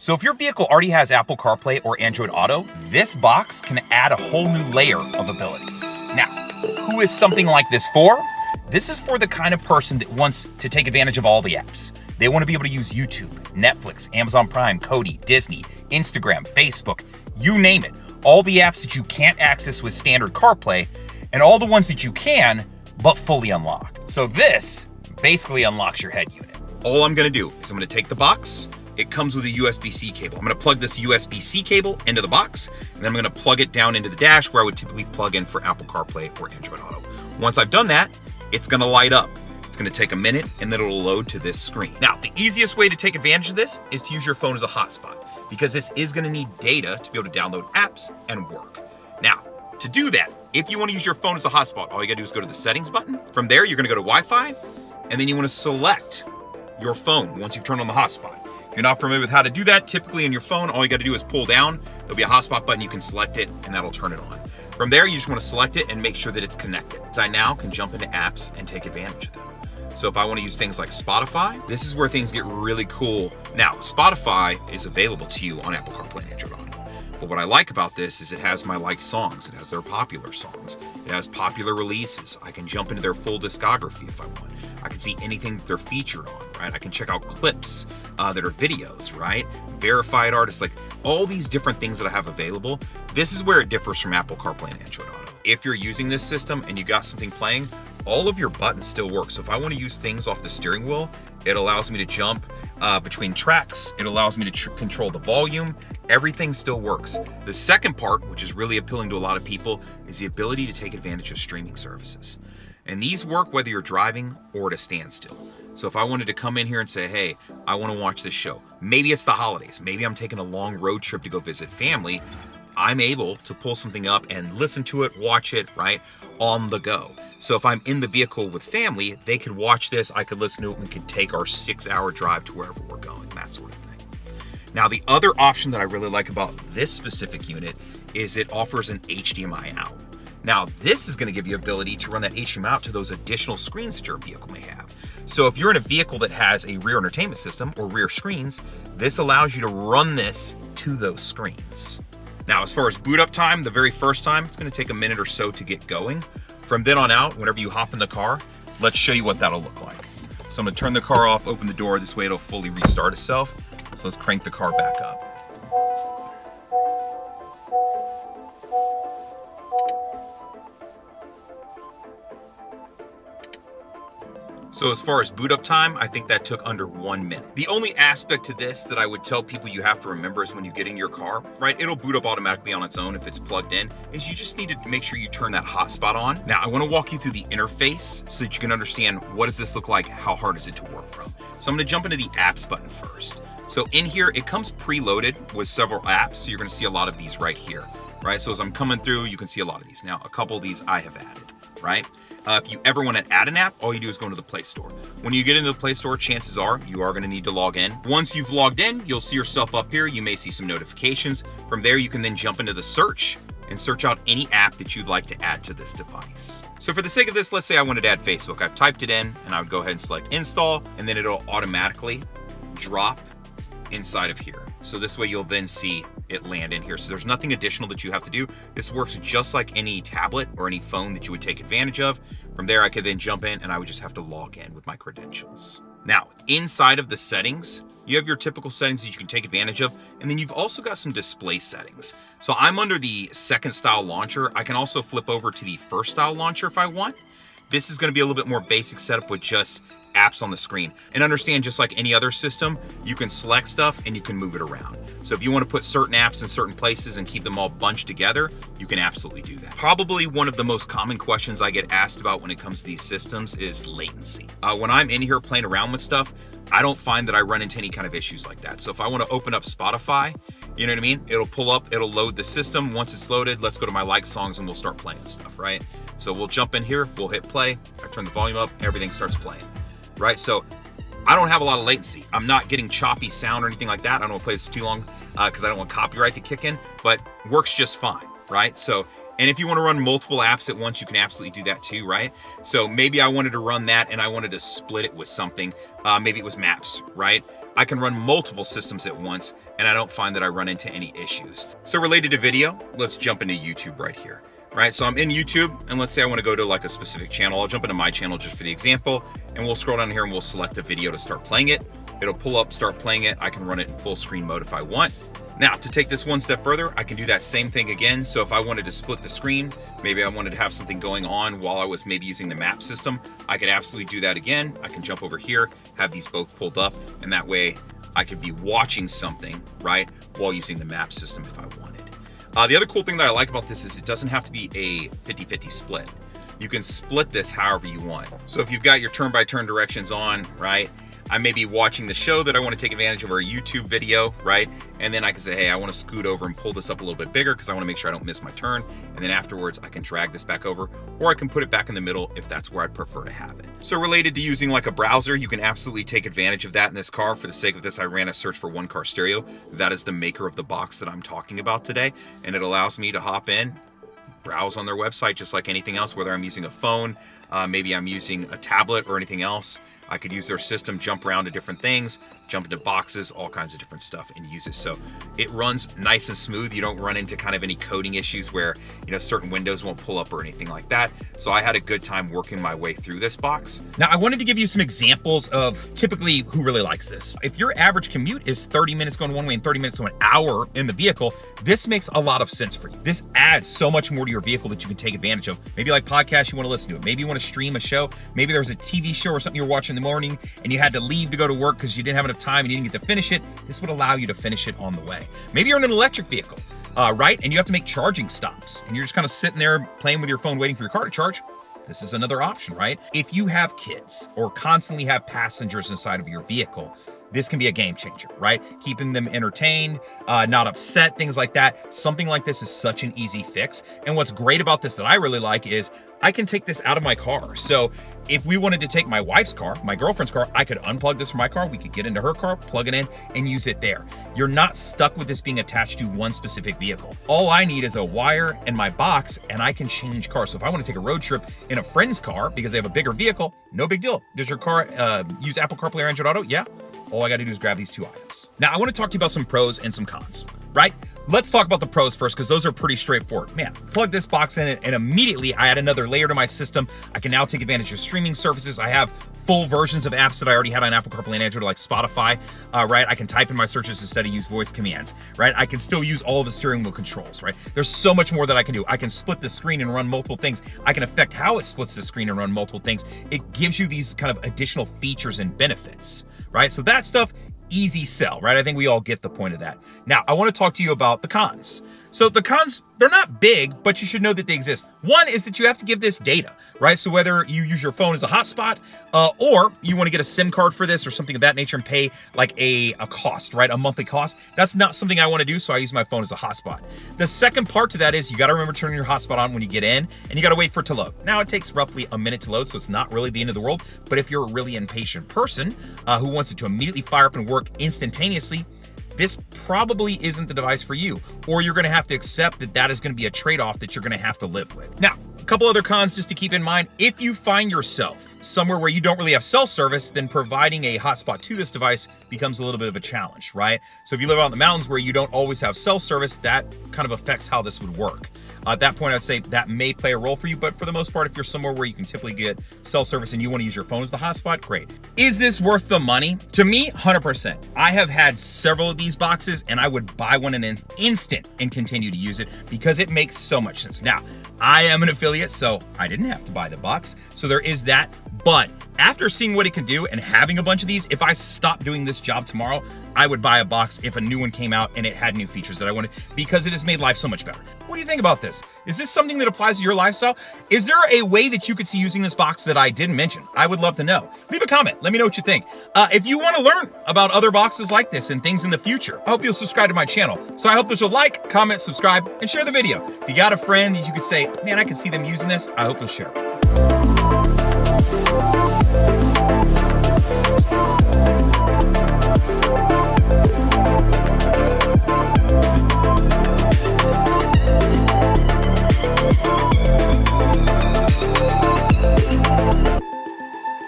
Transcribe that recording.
So if your vehicle already has Apple CarPlay or Android Auto, this box can add a whole new layer of abilities. Now, who is something like this for? This is for the kind of person that wants to take advantage of all the apps. They want to be able to use YouTube, Netflix, Amazon Prime, Kodi, Disney, Instagram, Facebook, you name it. All the apps that you can't access with standard CarPlay, and all the ones that you can, but fully unlocked. So this basically unlocks your head unit. All I'm gonna do is I'm gonna take the box. It comes with a USB-C cable. I'm gonna plug this USB-C cable into the box, and then I'm gonna plug it down into the dash where I would typically plug in for Apple CarPlay or Android Auto. Once I've done that, it's gonna light up. It's gonna take a minute, and then it'll load to this screen. Now, the easiest way to take advantage of this is to use your phone as a hotspot, because this is gonna need data to be able to download apps and work. Now, to do that, if you wanna use your phone as a hotspot, all you gotta do is go to the settings button. From there, you're gonna go to Wi-Fi, and then you wanna select your phone once you've turned on the hotspot. If you're not familiar with how to do that, typically in your phone, all you gotta do is pull down. There'll be a hotspot button, you can select it, and that'll turn it on. From there, you just wanna select it and make sure that it's connected. So I now can jump into apps and take advantage of them. So if I wanna use things like Spotify, this is where things get really cool. Now, Spotify is available to you on Apple CarPlay and Android Auto. But what I like about this is it has my liked songs, it has their popular songs, it has popular releases. I can jump into their full discography if I want. I can see anything that they're featured on, right? I can check out clips that are videos, right? Verified artists, like all these different things that I have available. This is where it differs from Apple CarPlay and Android Auto. If you're using this system and you got something playing, all of your buttons still work. So if I want to use things off the steering wheel, it allows me to jump between tracks. It allows me to control the volume. Everything still works. The second part, which is really appealing to a lot of people, is the ability to take advantage of streaming services. And these work whether you're driving or at a standstill. So if I wanted to come in here and say, hey, I want to watch this show. Maybe it's the holidays. Maybe I'm taking a long road trip to go visit family. I'm able to pull something up and listen to it, watch it, right, on the go. So if I'm in the vehicle with family, they could watch this, I could listen to it, and we could take our 6-hour drive to wherever we're going, that sort of thing. Now, the other option that I really like about this specific unit is it offers an HDMI out. Now, this is gonna give you ability to run that HDMI out to those additional screens that your vehicle may have. So if you're in a vehicle that has a rear entertainment system or rear screens, this allows you to run this to those screens. Now, as far as boot up time, the very first time, it's gonna take a minute or so to get going. From then on out, whenever you hop in the car, let's show you what that'll look like. So I'm gonna turn the car off, open the door, this way it'll fully restart itself. So let's crank the car back up. So as far as boot up time, I think that took under 1 minute. The only aspect to this that I would tell people you have to remember is when you get in your car, right? It'll boot up automatically on its own if it's plugged in, is you just need to make sure you turn that hotspot on. Now, I wanna walk you through the interface so that you can understand what does this look like, how hard is it to work from. So I'm gonna jump into the apps button first. So in here, it comes preloaded with several apps. So you're gonna see a lot of these right here, right? So as I'm coming through, you can see a lot of these. Now, a couple of these I have added, right? If you ever want to add an app, all you do is go into the Play Store. When you get into the Play Store, chances are you are going to need to log in. Once you've logged in, you'll see yourself up here. You may see some notifications. From there, you can then jump into the search and search out any app that you'd like to add to this device. So for the sake of this, let's say I wanted to add Facebook. I've typed it in, and I would go ahead and select install, and then it'll automatically drop inside of here. So this way you'll then see it land in here. So there's nothing additional that you have to do. This works just like any tablet or any phone that you would take advantage of. From there, I could then jump in and I would just have to log in with my credentials. Now, inside of the settings, you have your typical settings that you can take advantage of, and then you've also got some display settings. So I'm under the second style launcher. I can also flip over to the first style launcher if I want. This is going to be a little bit more basic setup with just apps on the screen. And understand, just like any other system, you can select stuff and you can move it around. So if you want to put certain apps in certain places and keep them all bunched together, you can absolutely do that. Probably one of the most common questions I get asked about when it comes to these systems is latency. When I'm in here playing around with stuff, I don't find that I run into any kind of issues like that. So if I want to open up Spotify, you know what I mean? It'll pull up, it'll load the system. Once it's loaded, let's go to my liked songs and we'll start playing stuff, right? So we'll jump in here, we'll hit play, I turn the volume up, everything starts playing, right? So I don't have a lot of latency. I'm not getting choppy sound or anything like that. I don't want to play this for too long because I don't want copyright to kick in, but works just fine, right? So, and if you want to run multiple apps at once, you can absolutely do that too, right? So maybe I wanted to run that and I wanted to split it with something. Maybe it was maps, right? I can run multiple systems at once, and I don't find that I run into any issues. So related to video, let's jump into YouTube right here. Right, so I'm in YouTube, and let's say I want to go to like a specific channel. I'll jump into my channel just for the example, and we'll scroll down here and we'll select a video to start playing it. It'll pull up, start playing it. I can run it in full screen mode if I want. Now, to take this one step further, I can do that same thing again. So if I wanted to split the screen, maybe I wanted to have something going on while I was maybe using the map system, I could absolutely do that again. I can jump over here, have these both pulled up, and that way I could be watching something, right, while using the map system if I wanted. The other cool thing that I like about this is it doesn't have to be a 50-50 split. You can split this however you want. So if you've got your turn-by-turn directions on, right, I may be watching the show that I want to take advantage of, or a YouTube video, right? And then I can say, hey, I want to scoot over and pull this up a little bit bigger because I want to make sure I don't miss my turn. And then afterwards, I can drag this back over, or I can put it back in the middle if that's where I'd prefer to have it. So related to using like a browser, you can absolutely take advantage of that in this car. For the sake of this, I ran a search for OneCarStereo. That is the maker of the box that I'm talking about today. And it allows me to hop in, browse on their website just like anything else, whether I'm using a phone, maybe I'm using a tablet or anything else. I could use their system, jump around to different things, jump into boxes, all kinds of different stuff, and use it. So it runs nice and smooth. You don't run into kind of any coding issues where, you know, certain windows won't pull up or anything like that. So I had a good time working my way through this box. Now, I wanted to give you some examples of typically who really likes this. If your average commute is 30 minutes going one way and 30 minutes to an hour in the vehicle, this makes a lot of sense for you. This adds so much more to your vehicle that you can take advantage of. Maybe like podcasts, you want to listen to it. Maybe you want to stream a show. Maybe there's a TV show or something you're watching in the morning and you had to leave to go to work because you didn't have enough time and you didn't get to finish it. This would allow you to finish it on the way. Maybe you're in an electric vehicle, right? And you have to make charging stops and you're just kind of sitting there playing with your phone, waiting for your car to charge. This is another option, right? If you have kids or constantly have passengers inside of your vehicle, this can be a game changer, right? Keeping them entertained, not upset, things like that. Something like this is such an easy fix. And what's great about this that I really like is I can take this out of my car. So if we wanted to take my wife's car, my girlfriend's car, I could unplug this from my car. We could get into her car, plug it in, and use it there. You're not stuck with this being attached to one specific vehicle. All I need is a wire and my box, and I can change cars. So if I want to take a road trip in a friend's car because they have a bigger vehicle, no big deal. Does your car use Apple CarPlay or Android Auto? Yeah. All I got to do is grab these two items. Now, I want to talk to you about some pros and some cons, right? Let's talk about the pros first because those are pretty straightforward. Man, plug this box in and immediately I add another layer to my system. I can now take advantage of streaming services. I have full versions of apps that I already had on Apple CarPlay and Android, like Spotify, right? I can type in my searches instead of use voice commands, right? I can still use all of the steering wheel controls, right? There's so much more that I can do. I can split the screen and run multiple things. I can affect how it splits the screen and run multiple things. It gives you these kind of additional features and benefits, right? So that stuff, easy sell, right? I think we all get the point of that. Now, I want to talk to you about the cons. So the cons, they're not big, but you should know that they exist. One is that you have to give this data, right? So whether you use your phone as a hotspot or you want to get a SIM card for this or something of that nature and pay like a cost, right? A monthly cost. That's not something I want to do, so I use my phone as a hotspot. The second part to that is you got to remember turning your hotspot on when you get in and you got to wait for it to load. Now it takes roughly a minute to load, so it's not really the end of the world. But if you're a really impatient person who wants it to immediately fire up and work instantaneously, this probably isn't the device for you, or you're going to have to accept that that is going to be a trade-off that you're going to have to live with. Now, a couple other cons just to keep in mind. If you find yourself somewhere where you don't really have cell service, then providing a hotspot to this device becomes a little bit of a challenge, right? So if you live out in the mountains where you don't always have cell service, that kind of affects how this would work. At that point, I'd say that may play a role for you, but for the most part, if you're somewhere where you can typically get cell service and you want to use your phone as the hotspot, great. Is this worth the money? To me, 100%. I have had several of these boxes and I would buy one in an instant and continue to use it because it makes so much sense. Now, I am an affiliate, so I didn't have to buy the box. So there is that. But after seeing what it can do and having a bunch of these, if I stopped doing this job tomorrow, I would buy a box if a new one came out and it had new features that I wanted because it has made life so much better. What do you think about this? Is this something that applies to your lifestyle? Is there a way that you could see using this box that I didn't mention? I would love to know. Leave a comment. Let me know what you think. If you want to learn about other boxes like this and things in the future, I hope you'll subscribe to my channel. So I hope there's a like, comment, subscribe, and share the video. If you got a friend that you could say, man, I can see them using this, I hope you'll share it.